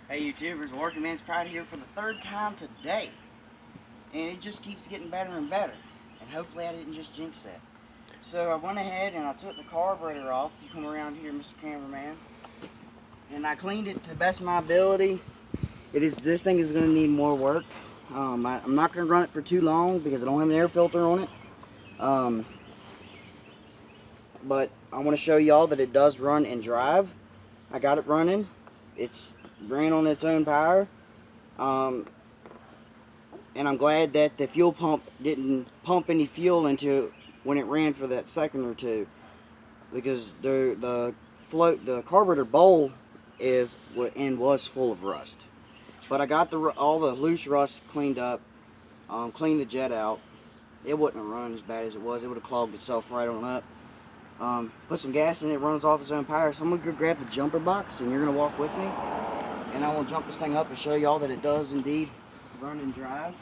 Hey YouTubers, Working Man's Pride here for the third time today. And it just keeps getting better and better. And hopefully I didn't just jinx that. So I went ahead and I took the carburetor off. You come around here, Mr. Cameraman. And I cleaned it to the best of my ability. This thing is going to need more work. I'm not going to run it for too long because I don't have an air filter on it. But I want to show y'all that it does run and drive. I got it running. It's ran on its own power. And I'm glad that the fuel pump didn't pump any fuel into it when it ran for that second or two, because the carburetor bowl was full of rust. But I got all the loose rust cleaned up, cleaned the jet out. It wouldn't have run as bad as it was. It would have clogged itself right on up. Put some gas in it, runs off its own power. So I'm going to go grab the jumper box and you're going to walk with me. And I want to jump this thing up and show y'all that it does indeed run and drive.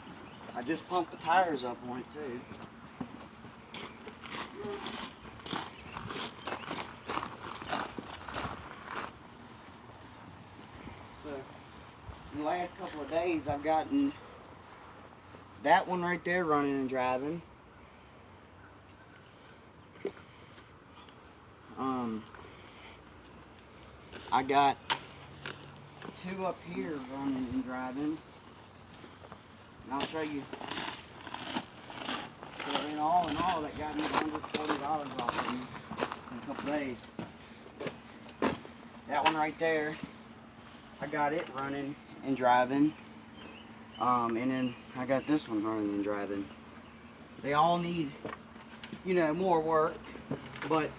I just pumped the tires up on it too. So in the last couple of days I've gotten that one right there running and driving. I got two up here running and driving, and I'll show you. So in all, that got me $140 off of me in a couple days. That one right there, I got it running and driving, and then I got this one running and driving. They all need, more work, but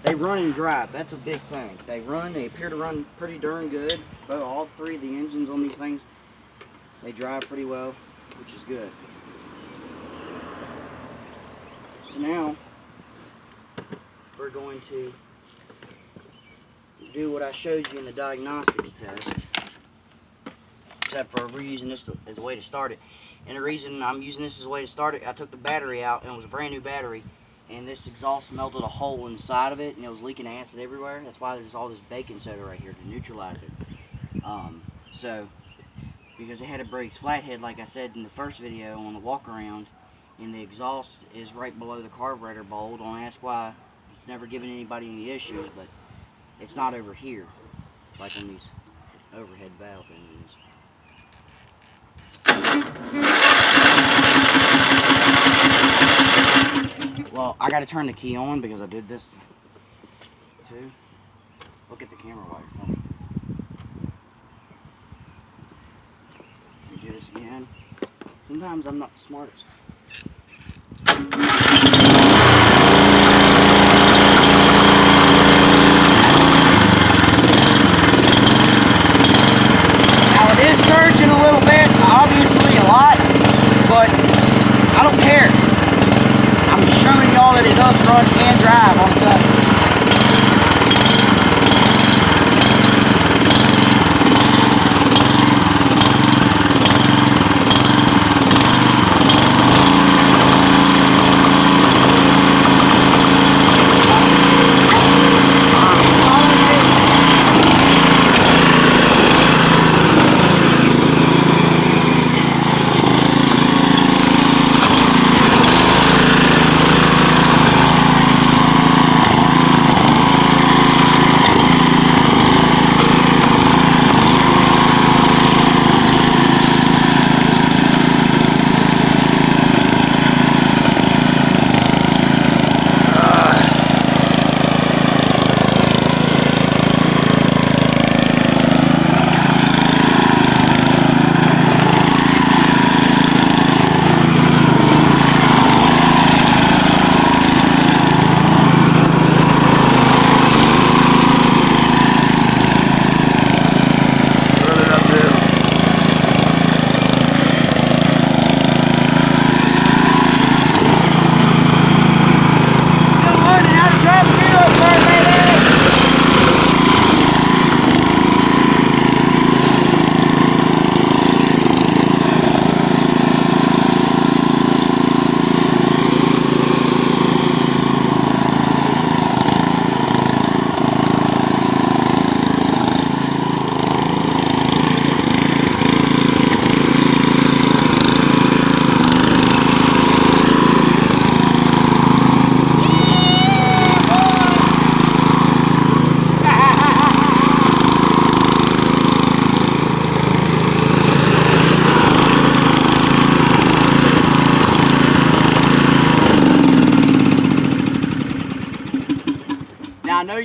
they run and drive. That's a big thing. They appear to run pretty darn good. But all three of the engines on these things, they drive pretty well, which is good. So now, we're going to do what I showed you in the diagnostics test. Except for we're using this as a way to start it. And the reason I'm using this as a way to start it, I took the battery out, and it was a brand new battery. And this exhaust melted a hole inside of it, and it was leaking acid everywhere. That's why there's all this baking soda right here to neutralize it. Because it had a brakes flathead, like I said in the first video on the walk around, and the exhaust is right below the carburetor bowl. Don't ask why. It's never given anybody any issues, but it's not over here, like on these overhead valve engines. Well, I got to turn the key on because I did this too. Look at the camera wire for me. Let me do this again. Sometimes I'm not the smartest. Now it is surging a little bit, obviously a lot, but I don't care. I'm showing y'all that it does run and drive on its own.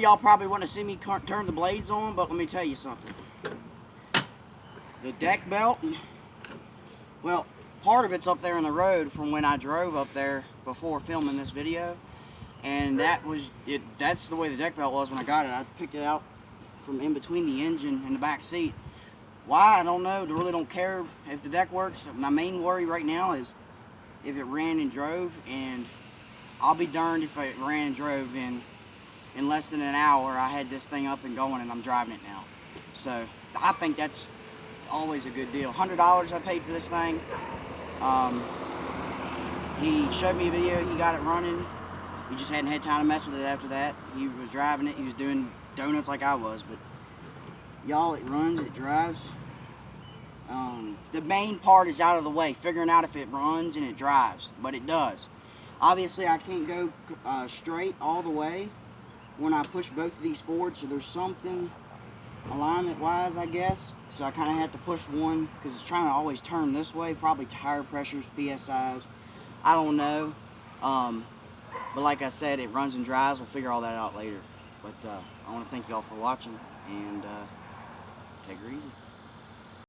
y'all probably want to see me turn the blades on, but let me tell you something. The deck belt, well, part of it's up there in the road from when I drove up there before filming this video, and that's the way the deck belt was when I got it. I picked it out from in between the engine and the back seat. Why? I don't know. I really don't care if the deck works. My main worry right now is if it ran and drove, and I'll be darned if it ran and drove in less than an hour. I had this thing up and going, and I'm driving it now. So I think that's always a good deal. $100 I paid for this thing. He showed me a video. He got it running. He just hadn't had time to mess with it after that. He was driving it. He was doing donuts like I was. But y'all, it runs, it drives. The main part is out of the way, figuring out if it runs and it drives, but it does. Obviously, I can't go straight all the way when I push both of these forward, so there's something alignment-wise, I guess. So I kind of have to push one because it's trying to always turn this way. Probably tire pressures, PSIs, I don't know. But like I said, it runs and drives. We'll figure all that out later. But I want to thank y'all for watching, and take her easy.